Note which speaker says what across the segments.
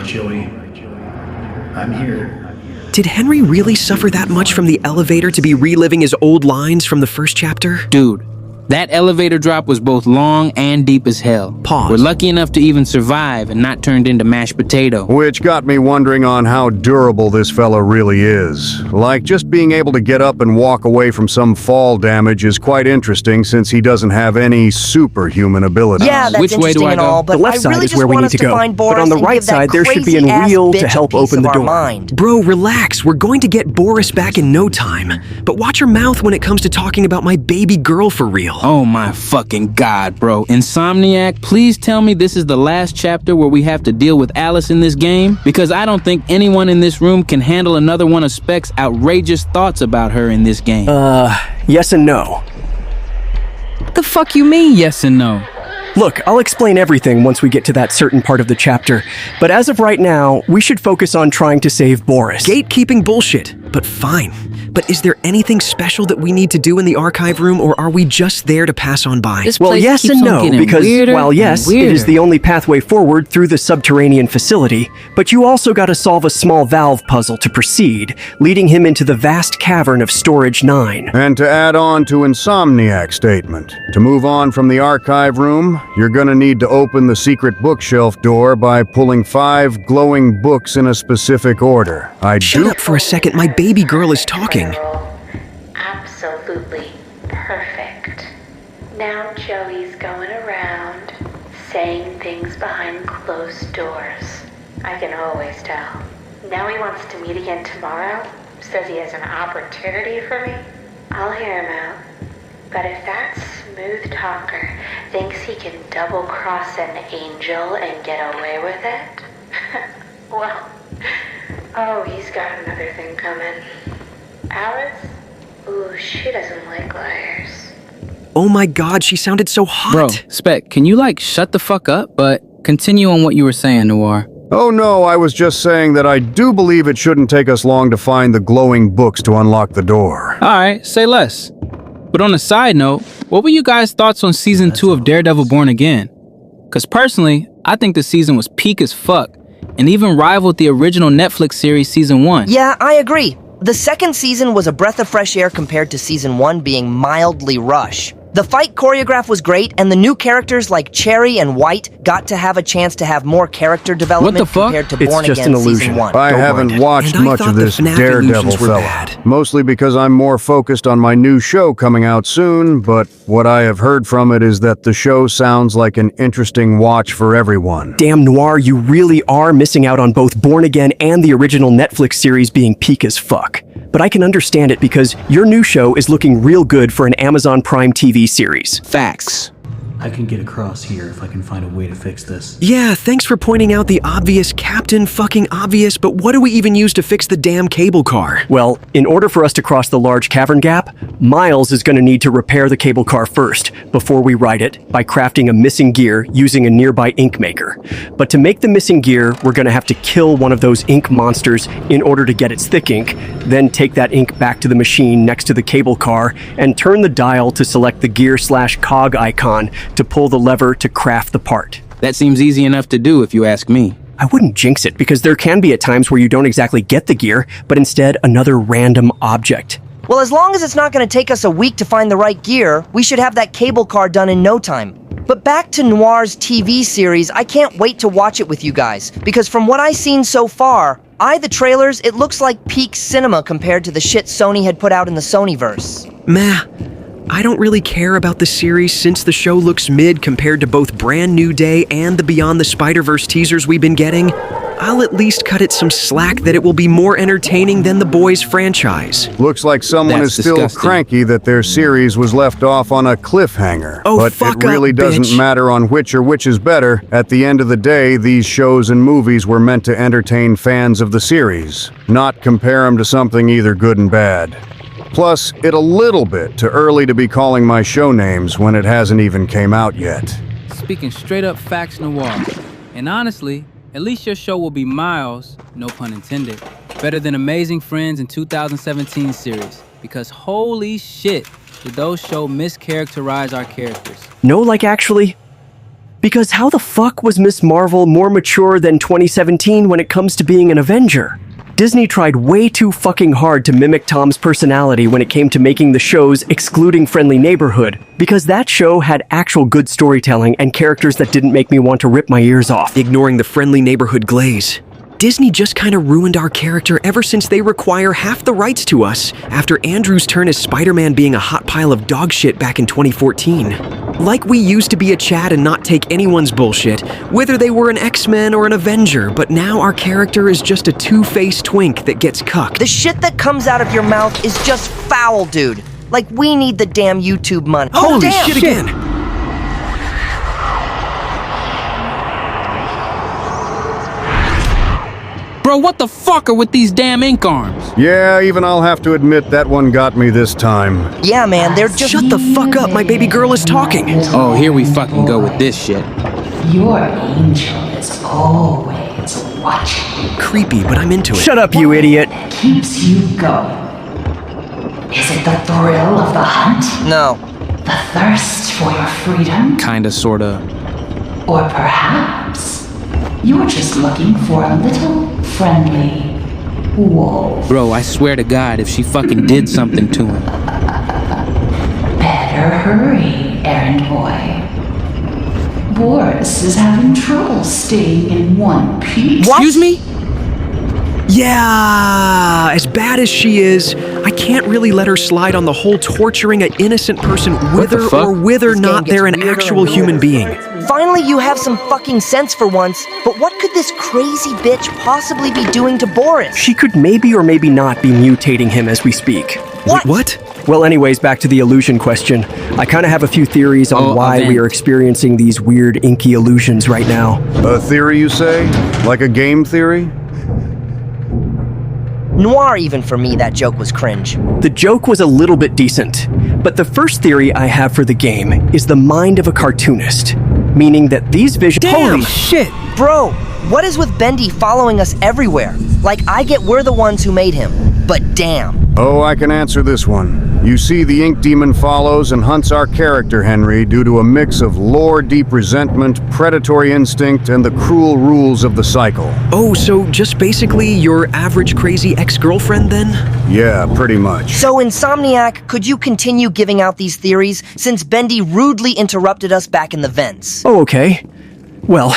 Speaker 1: right, Joey. I'm here.
Speaker 2: Did Henry really suffer that much from the elevator to be reliving his old lines from the first chapter?
Speaker 3: Dude, that elevator drop was both long and deep as hell.
Speaker 2: Pause.
Speaker 3: We're lucky enough to even survive and not turned into mashed potato.
Speaker 4: Which got me wondering on how durable this fella really is. Like, just being able to get up and walk away from some fall damage is quite interesting since he doesn't have any superhuman abilities.
Speaker 5: Yeah, that's
Speaker 3: Which way do
Speaker 5: interesting
Speaker 3: I
Speaker 5: and
Speaker 3: go?
Speaker 5: all, but
Speaker 2: The left
Speaker 5: I
Speaker 2: side
Speaker 5: really
Speaker 2: is
Speaker 5: just
Speaker 2: where we
Speaker 5: want
Speaker 2: need
Speaker 5: us
Speaker 2: to
Speaker 5: to
Speaker 2: go.
Speaker 5: find
Speaker 2: But
Speaker 5: Boris
Speaker 2: on the
Speaker 5: and
Speaker 2: right
Speaker 5: give that
Speaker 2: side, there should be a
Speaker 5: crazy-ass
Speaker 2: wheel to
Speaker 5: bitch a
Speaker 2: help
Speaker 5: piece
Speaker 2: open
Speaker 5: of
Speaker 2: the
Speaker 5: our
Speaker 2: door.
Speaker 5: mind.
Speaker 2: Bro, relax. We're going to get Boris back in no time. But watch your mouth when it comes to talking about my baby girl for real.
Speaker 3: Oh my fucking god, bro. Insomniac, please tell me this is the last chapter where we have to deal with Alice in this game? Because I don't think anyone in this room can handle another one of Speck's outrageous thoughts about her in this game.
Speaker 2: Yes and no.
Speaker 3: The fuck you mean, yes and no?
Speaker 2: Look, I'll explain everything once we get to that certain part of the chapter. But as of right now, we should focus on trying to save Boris. Gatekeeping bullshit, but fine. But is there anything special that we need to do in the archive room, or are we just there to pass on by?
Speaker 3: This
Speaker 2: Well,
Speaker 3: place
Speaker 2: yes
Speaker 3: keeps
Speaker 2: and
Speaker 3: on
Speaker 2: no,
Speaker 3: getting
Speaker 2: because,
Speaker 3: weirder
Speaker 2: while yes,
Speaker 3: and
Speaker 2: it is
Speaker 3: weirder.
Speaker 2: the only pathway forward through the subterranean facility, but you also gotta solve a small valve puzzle to proceed, leading him into the vast cavern of Storage 9.
Speaker 4: And to add on to Insomniac's statement, to move on from the archive room, you're gonna need to open the secret bookshelf door by pulling 5 glowing books in a specific order.
Speaker 2: Shut up for a second, my baby girl is talking.
Speaker 6: Absolutely perfect. Now Joey's going around saying things behind closed doors. I can always tell. Now he wants to meet again tomorrow. Says he has an opportunity for me. I'll hear him out. But if that smooth talker thinks he can double-cross an angel and get away with it, well, oh, he's got another thing coming. Alice? Ooh, she doesn't like liars.
Speaker 2: Oh my god, she sounded so hot.
Speaker 3: Bro, Speck, can you shut the fuck up? But continue on what you were saying, Noir.
Speaker 4: Oh no, I was just saying that I do believe it shouldn't take us long to find the glowing books to unlock the door.
Speaker 3: Alright, say less. But on a side note, what were you guys' thoughts on season 2 of Daredevil Born Again? Cause personally, I think the season was peak as fuck, and even rivaled the original Netflix series season 1.
Speaker 5: Yeah, I agree. The second season was a breath of fresh air compared to season 1 being mildly rush. The fight choreograph was great, and the new characters like Cherry and White got to have a chance to have more character development
Speaker 3: What the fuck?
Speaker 5: compared to
Speaker 2: It's
Speaker 5: Born
Speaker 2: just
Speaker 5: Again
Speaker 2: an illusion.
Speaker 5: season 1.
Speaker 4: I
Speaker 2: Don't
Speaker 4: haven't
Speaker 2: mind it.
Speaker 4: watched
Speaker 2: And I
Speaker 4: much
Speaker 2: thought
Speaker 4: of
Speaker 2: the
Speaker 4: this
Speaker 2: FNAF
Speaker 4: Daredevil
Speaker 2: illusions were
Speaker 4: fella.
Speaker 2: bad.
Speaker 4: Mostly because I'm more focused on my new show coming out soon, but what I have heard from it is that the show sounds like an interesting watch for everyone.
Speaker 2: Damn, Noir, you really are missing out on both Born Again and the original Netflix series being peak as fuck. But I can understand it because your new show is looking real good for an Amazon Prime TV series.
Speaker 3: Facts.
Speaker 1: I can get across here if I can find a way to fix this.
Speaker 2: Yeah, thanks for pointing out the obvious, Captain fucking obvious, but what do we even use to fix the damn cable car? Well, in order for us to cross the large cavern gap, Miles is gonna need to repair the cable car first, before we ride it, by crafting a missing gear using a nearby ink maker. But to make the missing gear, we're gonna have to kill one of those ink monsters in order to get its thick ink, then take that ink back to the machine next to the cable car, and turn the dial to select the gear/cog icon to pull the lever to craft the part.
Speaker 3: That seems easy enough to do if you ask me.
Speaker 2: I wouldn't jinx it, because there can be at times where you don't exactly get the gear, but instead another random object.
Speaker 5: Well, as long as it's not going to take us a week to find the right gear, we should have that cable car done in no time. But back to Noir's TV series, I can't wait to watch it with you guys, because from what I've seen so far, the trailers, it looks like peak cinema compared to the shit Sony had put out in the Sonyverse.
Speaker 2: Meh. I don't really care about the series since the show looks mid compared to both Brand New Day and the Beyond the Spider-Verse teasers we've been getting. I'll at least cut it some slack that it will be more entertaining than the Boys franchise.
Speaker 4: Looks like someone
Speaker 3: That's
Speaker 4: is still
Speaker 3: disgusting.
Speaker 4: cranky that their series was left off on a cliffhanger.
Speaker 2: Oh,
Speaker 4: but
Speaker 2: fuck
Speaker 4: it really
Speaker 2: up,
Speaker 4: doesn't
Speaker 2: bitch.
Speaker 4: matter on which is better. At the end of the day, these shows and movies were meant to entertain fans of the series, not compare them to something either good and bad. Plus, it a little bit too early to be calling my show names when it hasn't even came out yet.
Speaker 3: Speaking straight up facts, Noir. And honestly, at least your show will be miles, no pun intended, better than Amazing Friends in 2017 series. Because holy shit, did those shows mischaracterize our characters.
Speaker 2: No, like actually, Because how the fuck was Miss Marvel more mature than 2017 when it comes to being an Avenger? Disney tried way too fucking hard to mimic Tom's personality when it came to making the shows, excluding Friendly Neighborhood, because that show had actual good storytelling and characters that didn't make me want to rip my ears off. Ignoring the Friendly Neighborhood glaze. Disney just kinda ruined our character ever since they require half the rights to us after Andrew's turn as Spider-Man being a hot pile of dog shit back in 2014. Like we used to be a Chad and not take anyone's bullshit, whether they were an X-Men or an Avenger, but now our character is just a two-faced twink that gets cucked.
Speaker 5: The shit that comes out of your mouth is just foul, dude. Like, we need the damn YouTube money.
Speaker 2: Holy
Speaker 5: damn.
Speaker 2: shit again!
Speaker 3: Bro, what the fuck are with these damn ink arms?
Speaker 4: Yeah, even I'll have to admit that one got me this time.
Speaker 5: Yeah, man, they're just...
Speaker 2: Shut the fuck up, my baby girl is talking!
Speaker 3: Oh, here we fucking go with this shit.
Speaker 7: Your angel is always watching.
Speaker 2: Creepy, but I'm into it. Shut up, you idiot!
Speaker 7: Keeps you going. Is it the thrill of the hunt?
Speaker 5: No.
Speaker 7: The thirst for your freedom?
Speaker 3: Kinda, sorta.
Speaker 7: Or perhaps you're just looking for a little friendly wolf.
Speaker 3: Bro, I swear to God, if she fucking did something to him.
Speaker 7: Better hurry, errand boy. Boris is having trouble staying in one piece.
Speaker 3: Excuse me?
Speaker 2: Yeah, as bad as she is, I can't really let her slide on the whole torturing an innocent person whether or whether not they're an actual human being.
Speaker 5: Finally, you have some fucking sense for once, but what could this crazy bitch possibly be doing to Boris?
Speaker 2: She could maybe or maybe not be mutating him as we speak.
Speaker 5: What?
Speaker 2: What? Well, anyways, back to the illusion question. I kind of have a few theories on why we are experiencing these weird inky illusions right now.
Speaker 4: A theory, you say? Like a game theory?
Speaker 5: Noir, even for me, that joke was cringe.
Speaker 2: The joke was a little bit decent, but the first theory I have for the game is the mind of a cartoonist, meaning that these visions—
Speaker 5: Damn!
Speaker 2: Holy shit!
Speaker 5: Bro, what is with Bendy following us everywhere? Like, I get we're the ones who made him, but damn.
Speaker 4: Oh, I can answer this one. You see, the Ink Demon follows and hunts our character, Henry, due to a mix of lore-deep resentment, predatory instinct, and the cruel rules of the cycle.
Speaker 2: Oh, so just basically your average crazy ex-girlfriend then?
Speaker 4: Yeah, pretty much.
Speaker 5: So, Insomniac, could you continue giving out these theories, since Bendy rudely interrupted us back in the vents?
Speaker 2: Oh, okay. Well,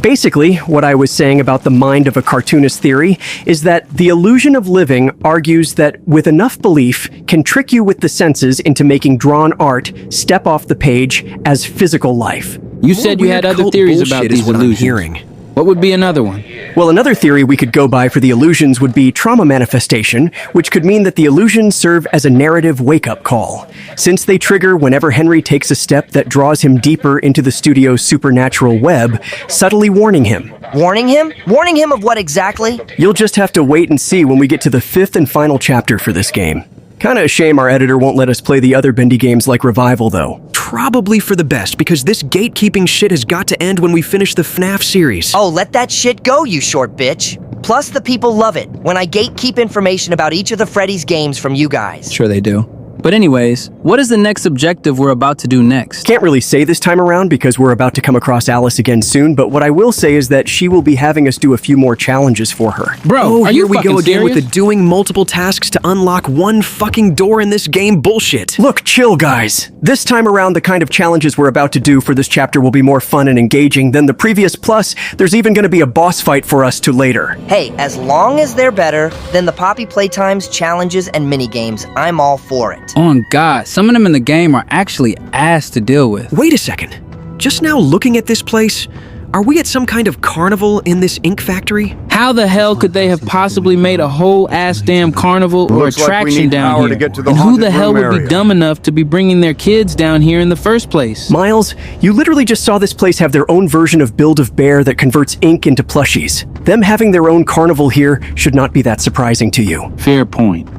Speaker 2: basically, what I was saying about the mind of a cartoonist theory is that the illusion of living argues that with enough belief can trick you with the senses into making drawn art step off the page as physical life.
Speaker 3: You said you had other theories about these illusions. What would be another one?
Speaker 2: Well, another theory we could go by for the illusions would be trauma manifestation, which could mean that the illusions serve as a narrative wake-up call, since they trigger whenever Henry takes a step that draws him deeper into the studio's supernatural web, subtly warning him.
Speaker 5: Warning him? Warning him of what exactly?
Speaker 2: You'll just have to wait and see when we get to the 5th and final chapter for this game. Kinda a shame our editor won't let us play the other Bendy games like Revival, though. Probably for the best, because this gatekeeping shit has got to end when we finish the FNAF series.
Speaker 5: Oh, let that shit go, you short bitch. Plus, the people love it when I gatekeep information about each of the Freddy's games from you guys.
Speaker 8: Sure they do. But anyways, what is the next objective we're about to do next?
Speaker 2: Can't really say this time around because we're about to come across Alice again soon, but what I will say is that she will be having us do a few more challenges for her.
Speaker 3: Bro, are
Speaker 2: here
Speaker 3: you
Speaker 2: we
Speaker 3: fucking
Speaker 2: go again
Speaker 3: serious?
Speaker 2: with the doing multiple tasks to unlock one fucking door in this game bullshit. Look, chill guys. This time around, the kind of challenges we're about to do for this chapter will be more fun and engaging than the previous, plus there's even gonna be a boss fight for us to later.
Speaker 5: Hey, as long as they're better than the Poppy Playtimes, challenges, and minigames, I'm all for it.
Speaker 8: On God, some of them in the game are actually ass to deal with.
Speaker 2: Wait a second. Just now looking at this place, are we at some kind of carnival in this ink factory?
Speaker 3: How the hell could they have possibly made a whole ass damn carnival or
Speaker 4: Looks like we
Speaker 3: attraction
Speaker 4: need
Speaker 3: down
Speaker 4: power
Speaker 3: here?
Speaker 4: to get to the
Speaker 3: And who
Speaker 4: haunted
Speaker 3: the hell
Speaker 4: room
Speaker 3: would be
Speaker 4: area.
Speaker 3: dumb enough to be bringing their kids down here in the first place?
Speaker 2: Miles, you literally just saw this place have their own version of Build-A-Bear that converts ink into plushies. Them having their own carnival here should not be that surprising to you.
Speaker 3: Fair point.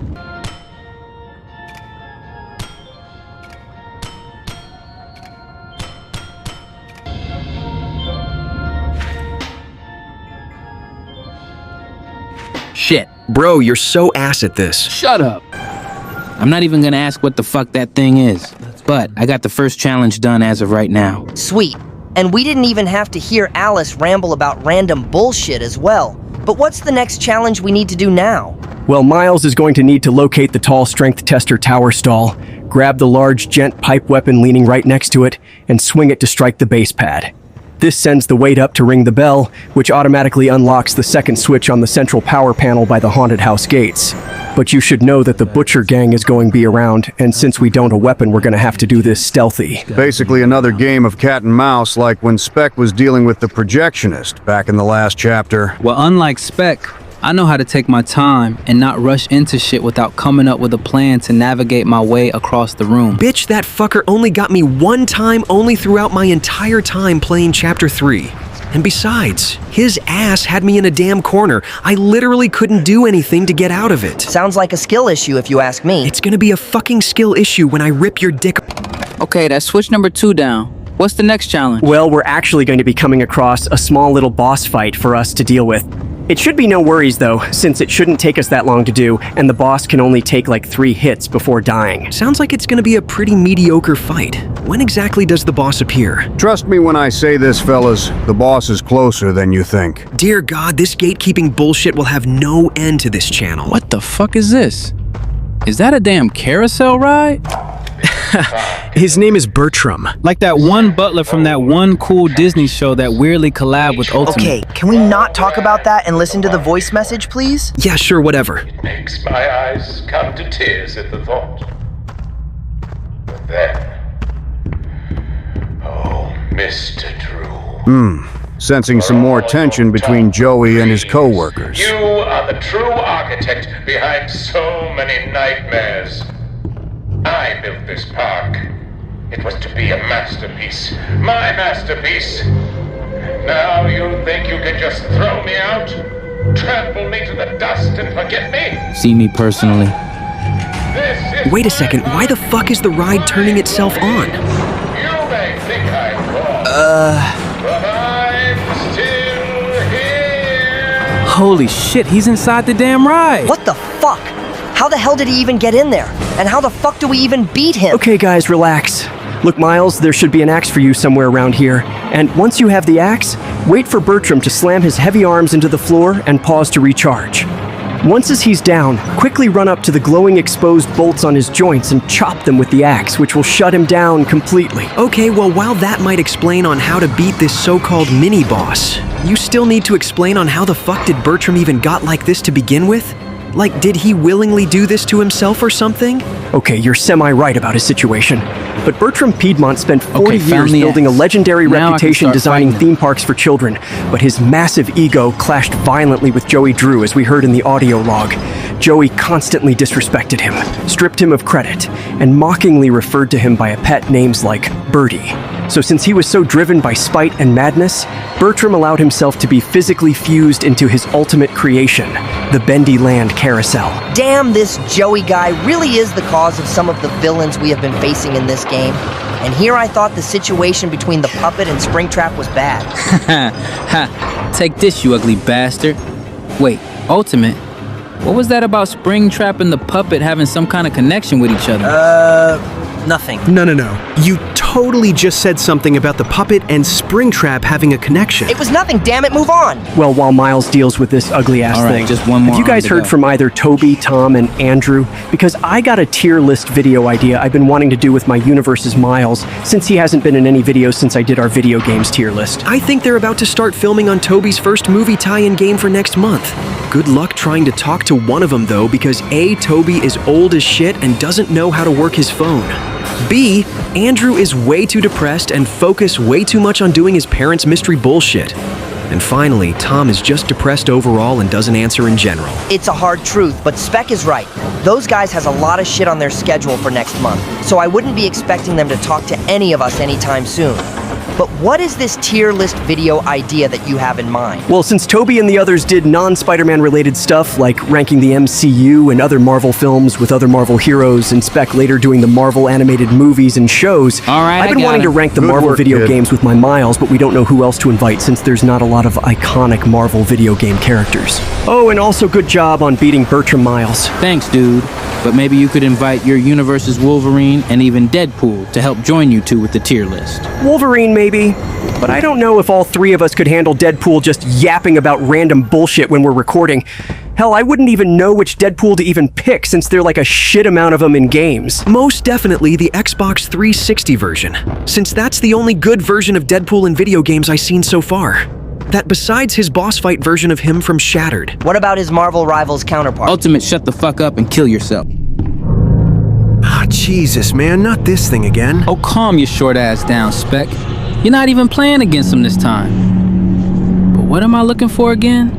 Speaker 3: Shit.
Speaker 2: Bro, you're so ass at this.
Speaker 3: Shut up. I'm not even gonna ask what the fuck that thing is. But I got the first challenge done as of right now.
Speaker 5: Sweet. And we didn't even have to hear Alice ramble about random bullshit as well. But what's the next challenge we need to do now?
Speaker 2: Well, Miles is going to need to locate the tall strength tester tower stall, grab the large gent pipe weapon leaning right next to it, and swing it to strike the base pad. This sends the weight up to ring the bell, which automatically unlocks the second switch on the central power panel by the haunted house gates. But you should know that the Butcher gang is going to be around, and since we don't have a weapon, we're going to have to do this stealthy.
Speaker 4: Basically another game of cat and mouse like when Spec was dealing with the projectionist back in the last chapter.
Speaker 8: Well, unlike Spec, I know how to take my time and not rush into shit without coming up with a plan to navigate my way across the room.
Speaker 2: Bitch, that fucker only got me one time only throughout my entire time playing Chapter 3. And besides, his ass had me in a damn corner. I literally couldn't do anything to get out of it.
Speaker 5: Sounds like a skill issue if you ask me.
Speaker 2: It's gonna be a fucking skill issue when I rip your dick.
Speaker 8: Okay, that's switch number 2 down. What's the next challenge?
Speaker 2: Well, we're actually going to be coming across a small little boss fight for us to deal with. It should be no worries though, since it shouldn't take us that long to do, and the boss can only take like 3 hits before dying. Sounds like it's gonna be a pretty mediocre fight. When exactly does the boss appear?
Speaker 4: Trust me when I say this, fellas, the boss is closer than you think.
Speaker 2: Dear God, this gatekeeping bullshit will have no end to this channel.
Speaker 8: What the fuck is this? Is that a damn carousel ride?
Speaker 2: His name is Bertram.
Speaker 8: Like that one butler from that one cool Disney show that weirdly collabed with Ultimate.
Speaker 5: Okay, can we not talk about that and listen to the voice message, please?
Speaker 2: Yeah, sure, whatever.
Speaker 9: Makes my eyes come to tears at the thought. But then, oh, Mr. Drew.
Speaker 4: Sensing some more tension between Joey and his co-workers.
Speaker 9: You are the true architect behind so many nightmares. I built this park. It was to be a masterpiece. My masterpiece. Now you think you can just throw me out? Trample me to the dust and forget me?
Speaker 8: See me personally.
Speaker 9: This is
Speaker 2: Wait a second, why the fuck is the ride turning itself on?
Speaker 9: You may think I'm wrong. But I'm still here.
Speaker 8: Holy shit, he's inside the damn ride.
Speaker 5: What the fuck? How the hell did he even get in there? And how the fuck do we even beat him?
Speaker 2: Okay, guys, relax. Look, Miles, there should be an axe for you somewhere around here. And once you have the axe, wait for Bertram to slam his heavy arms into the floor and pause to recharge. Once as he's down, quickly run up to the glowing exposed bolts on his joints and chop them with the axe, which will shut him down completely. Okay, well, while that might explain on how to beat this so-called mini-boss, you still need to explain on how the fuck did Bertram even got like this to begin with? Like, did he willingly do this to himself or something? Okay, you're semi-right about his situation. But Bertram Piedmont spent 40 years building a legendary reputation designing theme parks for children, but his massive ego clashed violently with Joey Drew, as we heard in the audio log. Joey constantly disrespected him, stripped him of credit, and mockingly referred to him by a pet names like Birdie. So since he was so driven by spite and madness, Bertram allowed himself to be physically fused into his ultimate creation, the Bendy Land Carousel.
Speaker 5: Damn, this Joey guy really is the cause of some of the villains we have been facing in this game. And here I thought the situation between the puppet and Springtrap was bad.
Speaker 8: Ha, take this, you ugly bastard. Wait, Ultimate? What was that about Springtrap and the puppet having some kind of connection with each other?
Speaker 5: Nothing.
Speaker 2: No. You totally just said something about the puppet and Springtrap having a connection.
Speaker 5: It was nothing, damn it, move on!
Speaker 2: Well, while Miles deals with this ugly-ass
Speaker 8: All right,
Speaker 2: thing,
Speaker 8: just one more
Speaker 2: have you guys
Speaker 8: on to
Speaker 2: heard
Speaker 8: go.
Speaker 2: from either Toby, Tom, and Andrew? Because I got a tier list video idea I've been wanting to do with my Universe's Miles, since he hasn't been in any videos since I did our video games tier list. I think they're about to start filming on Toby's first movie tie-in game for next month. Good luck trying to talk to one of them, though, because A, Toby is old as shit and doesn't know how to work his phone. B, Andrew is way too depressed and focused way too much on doing his parents' mystery bullshit. And finally, Tom is just depressed overall and doesn't answer in general.
Speaker 5: It's a hard truth, but Spec is right. Those guys has a lot of shit on their schedule for next month, so I wouldn't be expecting them to talk to any of us anytime soon. But what is this tier list video idea that you have in mind?
Speaker 2: Well, since Toby and the others did non-Spider-Man related stuff, like ranking the MCU and other Marvel films with other Marvel heroes, and Spec later doing the Marvel animated movies and shows,
Speaker 3: All right,
Speaker 2: I've been wanting to rank the
Speaker 4: Good
Speaker 2: Marvel
Speaker 4: work,
Speaker 2: video
Speaker 4: kid.
Speaker 2: games with my Miles, but we don't know who else to invite since there's not a lot of iconic Marvel video game characters. Oh, and also good job on beating Bertram Miles.
Speaker 3: Thanks, dude. But maybe you could invite your Universe's Wolverine and even Deadpool to help join you two with the tier list.
Speaker 2: Wolverine maybe. maybe. But I don't know if all three of us could handle Deadpool just yapping about random bullshit when we're recording. Hell, I wouldn't even know which Deadpool to even pick since there are like a shit amount of them in games.
Speaker 10: Most definitely the Xbox 360 version, since that's the only good version of Deadpool in video games I've seen so far. That besides his boss fight version of him from Shattered.
Speaker 5: What about his Marvel Rivals counterpart?
Speaker 3: Ultimate, shut the fuck up and kill yourself.
Speaker 10: Ah, Jesus, man, not this thing again.
Speaker 8: Oh, calm your short ass down, Spec. You're not even playing against him this time. But what am I looking for again?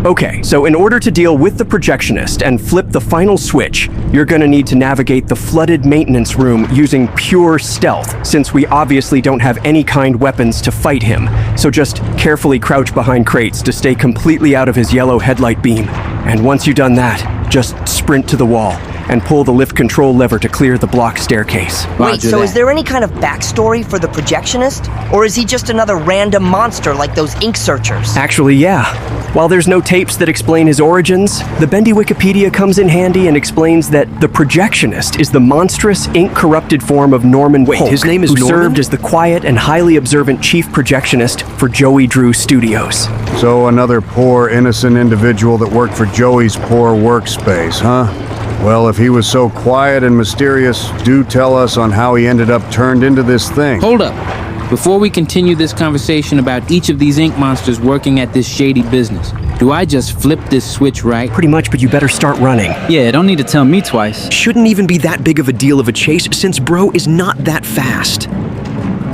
Speaker 2: Okay, so in order to deal with the projectionist and flip the final switch, you're gonna need to navigate the flooded maintenance room using pure stealth, since we obviously don't have any kind weapons to fight him. So just carefully crouch behind crates to stay completely out of his yellow headlight beam. And once you've done that, just sprint to the wall and pull the lift control lever to clear the block staircase.
Speaker 5: Wait, so is there any kind of backstory for the projectionist? Or is he just another random monster like those ink searchers?
Speaker 2: Actually, yeah. While there's no tapes that explain his origins, the Bendy Wikipedia comes in handy and explains that the projectionist is the monstrous, ink-corrupted form of Norman Polk,
Speaker 10: his name is
Speaker 2: who
Speaker 10: Norman?
Speaker 2: served as the quiet and highly observant chief projectionist for Joey Drew Studios.
Speaker 4: So another poor, innocent individual that worked for Joey's poor workspace, huh? Well, if he was so quiet and mysterious, do tell us on how he ended up turned into this thing.
Speaker 3: Hold up. Before we continue this conversation about each of these ink monsters working at this shady business, do I just flip this switch right?
Speaker 2: Pretty much, but you better start running.
Speaker 8: Yeah, don't need to tell me twice.
Speaker 10: Shouldn't even be that big of a deal of a chase since bro is not that fast.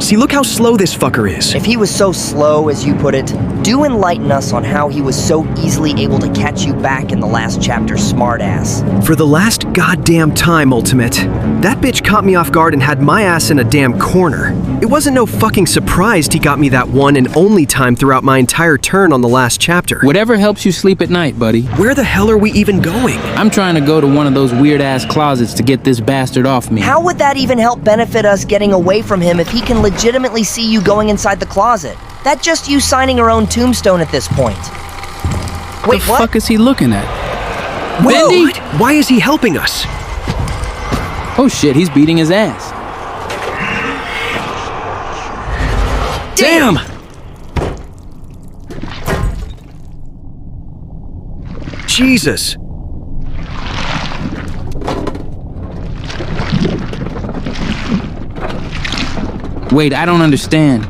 Speaker 10: See, look how slow this fucker is.
Speaker 5: If he was so slow, as you put it, do enlighten us on how he was so easily able to catch you back in the last chapter, smartass.
Speaker 10: For the last goddamn time, Ultimate, that bitch caught me off guard and had my ass in a damn corner. It wasn't no fucking surprise he got me that one and only time throughout my entire turn on the last chapter.
Speaker 3: Whatever helps you sleep at night, buddy.
Speaker 10: Where the hell are we even going?
Speaker 3: I'm trying to go to one of those weird-ass closets to get this bastard off me.
Speaker 5: How would that even help benefit us getting away from him if he can legitimately see you going inside the closet? That's just you signing her own tombstone at this point. Wait,
Speaker 8: The
Speaker 5: what?
Speaker 8: fuck is he looking at?
Speaker 10: Whoa,
Speaker 3: Bendy?
Speaker 10: what? Why is he helping us?
Speaker 3: Oh shit, he's beating his ass.
Speaker 10: Damn! Jesus.
Speaker 3: Wait, I don't understand.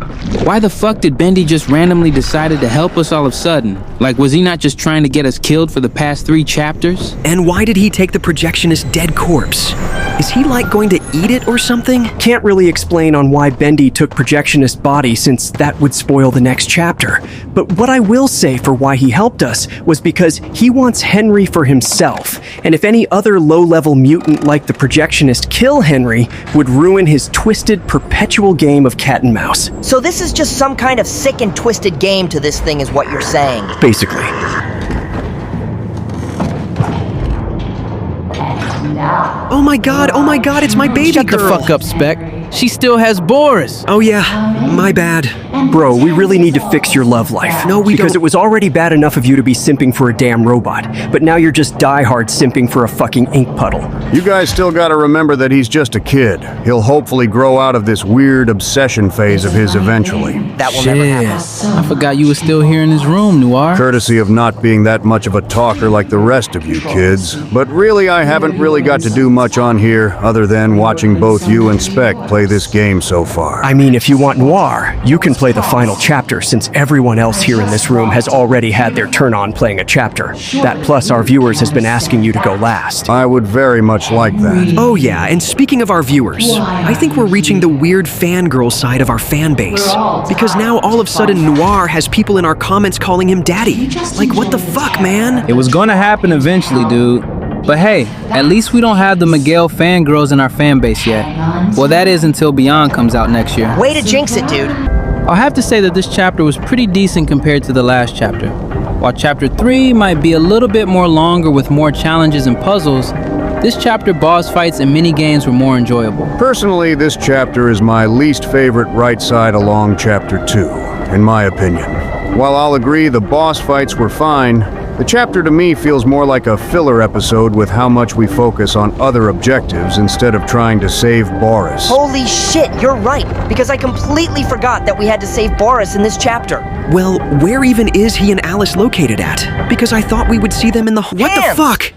Speaker 3: Why the fuck did Bendy just randomly decided to help us all of a sudden? Like, was he not just trying to get us killed for the past 3 chapters?
Speaker 10: And why did he take the projectionist's dead corpse? Is he like going to eat it or something?
Speaker 2: Can't really explain on why Bendy took Projectionist's body since that would spoil the next chapter. But what I will say for why he helped us was because he wants Henry for himself. And if any other low-level mutant like the Projectionist kill Henry, would ruin his twisted, perpetual game of cat and mouse.
Speaker 5: So this is just some kind of sick and twisted game to this thing is what you're saying.
Speaker 2: Basically.
Speaker 10: Oh my god, it's my baby
Speaker 3: Shut
Speaker 10: girl.
Speaker 3: the fuck up, Spec. She still has Boris.
Speaker 10: Oh yeah, my bad.
Speaker 2: Bro, we really need to fix your love life.
Speaker 10: No, we
Speaker 2: because
Speaker 10: don't.
Speaker 2: it was already bad enough of you to be simping for a damn robot, but now you're just diehard simping for a fucking ink puddle.
Speaker 4: You guys still gotta remember that he's just a kid. He'll hopefully grow out of this weird obsession phase of his eventually.
Speaker 5: That will never happen.
Speaker 8: I forgot you were still here in this room, Noir.
Speaker 4: Courtesy of not being that much of a talker like the rest of you kids. But really, I haven't really got to do much on here other than watching both you and Spec play this game so far.
Speaker 2: I mean, if you want Noir, you can play the final chapter since everyone else here in this room has already had their turn on playing a chapter. That plus our viewers has been asking you to go last.
Speaker 4: I would very much like that.
Speaker 10: Oh yeah, and speaking of our viewers, I think we're reaching the weird fangirl side of our fan base. Because now all of a sudden Noir has people in our comments calling him daddy. Like what the fuck, man?
Speaker 8: It was gonna happen eventually, dude. But hey, at least we don't have the Miguel fangirls in our fan base yet. Well, that is until Beyond comes out next year.
Speaker 5: Way to jinx it, dude.
Speaker 8: I'll have to say that this chapter was pretty decent compared to the last chapter. While chapter 3 might be a little bit more longer with more challenges and puzzles, this chapter boss fights and mini games were more enjoyable.
Speaker 4: Personally, this chapter is my least favorite right side along chapter 2, in my opinion. While I'll agree the boss fights were fine, The chapter to me feels more like a filler episode with how much we focus on other objectives instead of trying to save Boris.
Speaker 5: Holy shit, you're right, because I completely forgot that we had to save Boris in this chapter.
Speaker 10: Well, where even is he and Alice located at? Because I thought we would see them in the... What the fuck?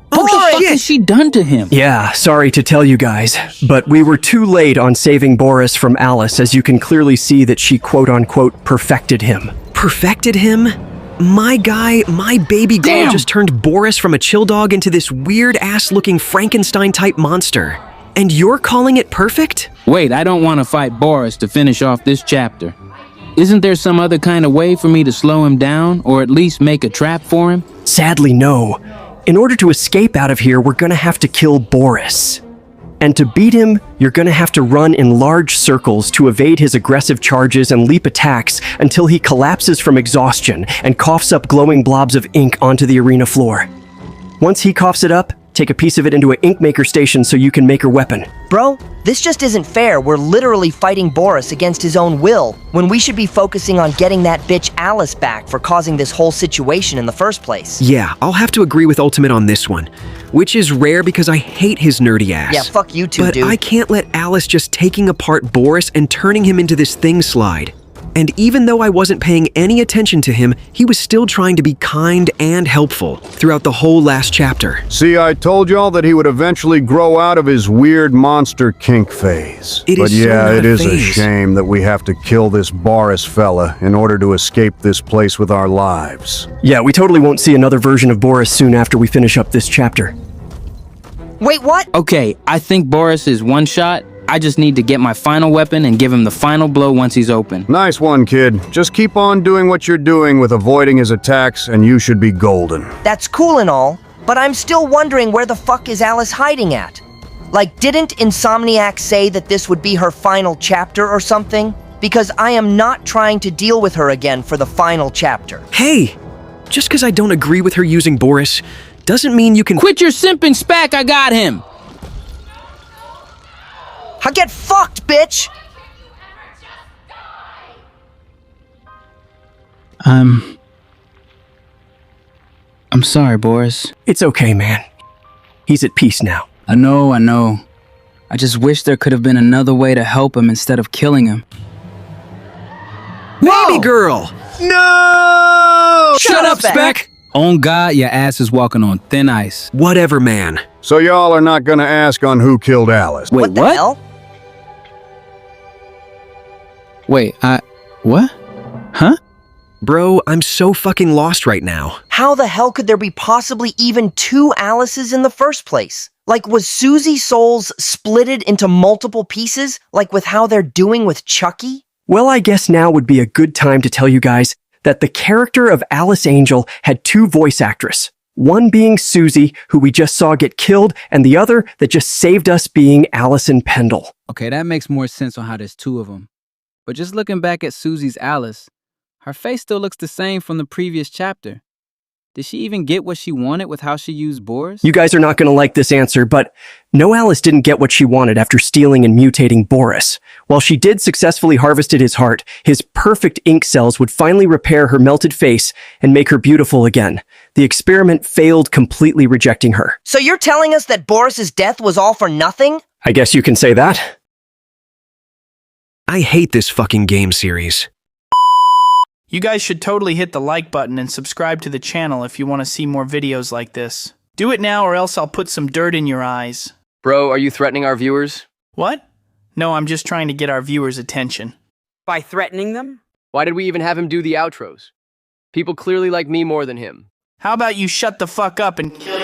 Speaker 3: What the fuck has she done to him?
Speaker 2: Yeah, sorry to tell you guys, but we were too late on saving Boris from Alice, as you can clearly see that she quote-unquote perfected him.
Speaker 10: Perfected him? My guy, my baby girl just turned Boris from a chill dog into this weird-ass-looking Frankenstein-type monster. And you're calling it perfect?
Speaker 3: Wait, I don't want to fight Boris to finish off this chapter. Isn't there some other kind of way for me to slow him down, or at least make a trap for him?
Speaker 2: Sadly, no. In order to escape out of here, we're gonna have to kill Boris. And to beat him, you're gonna have to run in large circles to evade his aggressive charges and leap attacks until he collapses from exhaustion and coughs up glowing blobs of ink onto the arena floor. Once he coughs it up, take a piece of it into an ink maker station so you can make your weapon.
Speaker 5: Bro, this just isn't fair. We're literally fighting Boris against his own will, when we should be focusing on getting that bitch Alice back for causing this whole situation in the first place.
Speaker 10: Yeah, I'll have to agree with Ultimate on this one, which is rare because I hate his nerdy ass.
Speaker 5: Yeah, fuck you too,
Speaker 10: but
Speaker 5: dude.
Speaker 10: I can't let Alice just taking apart Boris and turning him into this thing slide. And even though I wasn't paying any attention to him, he was still trying to be kind and helpful throughout the whole last chapter.
Speaker 4: See, I told y'all that he would eventually grow out of his weird monster kink phase.
Speaker 10: It
Speaker 4: but
Speaker 10: is so
Speaker 4: yeah,
Speaker 10: not
Speaker 4: it
Speaker 10: a
Speaker 4: is a
Speaker 10: phase.
Speaker 4: shame that we have to kill this Boris fella in order to escape this place with our lives.
Speaker 2: Yeah, we totally won't see another version of Boris soon after we finish up this chapter.
Speaker 5: Wait, what?
Speaker 3: Okay, I think Boris is one shot. I just need to get my final weapon and give him the final blow once he's open.
Speaker 4: Nice one, kid. Just keep on doing what you're doing with avoiding his attacks, and you should be golden.
Speaker 5: That's cool and all, but I'm still wondering where the fuck is Alice hiding at? Like, didn't Insomniac say that this would be her final chapter or something? Because I am not trying to deal with her again for the final chapter.
Speaker 10: Hey, just because I don't agree with her using Boris doesn't mean you can—
Speaker 3: Quit your simping, Spack, I got him!
Speaker 5: I get fucked, bitch!
Speaker 8: I'm sorry, Boris.
Speaker 2: It's okay, man. He's at peace now.
Speaker 8: I know. I just wish there could have been another way to help him instead of killing him.
Speaker 10: Baby girl!
Speaker 5: No!
Speaker 8: Shut up, Speck! On God, your ass is walking on thin ice.
Speaker 10: Whatever, man.
Speaker 4: So y'all are not gonna ask on who killed Alice.
Speaker 3: Wait,
Speaker 5: What the hell?
Speaker 8: Wait, what? Huh?
Speaker 10: Bro, I'm so fucking lost right now.
Speaker 5: How the hell could there be possibly even two Alices in the first place? Like, was Susie Souls splitted into multiple pieces, like with how they're doing with Chucky?
Speaker 2: Well, I guess now would be a good time to tell you guys that the character of Alice Angel had two voice actresses. One being Susie, who we just saw get killed, and the other that just saved us being Allison Pendle.
Speaker 8: Okay, that makes more sense on how there's two of them. But just looking back at Susie's Alice, her face still looks the same from the previous chapter. Did she even get what she wanted with how she used Boris?
Speaker 2: You guys are not going to like this answer, but no, Alice didn't get what she wanted after stealing and mutating Boris. While she did successfully harvested his heart, his perfect ink cells would finally repair her melted face and make her beautiful again. The experiment failed, completely rejecting her.
Speaker 5: So you're telling us that Boris's death was all for nothing?
Speaker 2: I guess you can say that.
Speaker 10: I hate this fucking game series.
Speaker 11: You guys should totally hit the like button and subscribe to the channel if you want to see more videos like this. Do it now or else I'll put some dirt in your eyes.
Speaker 12: Bro, are you threatening our viewers?
Speaker 11: What? No, I'm just trying to get our viewers' attention.
Speaker 13: By threatening them?
Speaker 12: Why did we even have him do the outros? People clearly like me more than him.
Speaker 11: How about you shut the fuck up and kill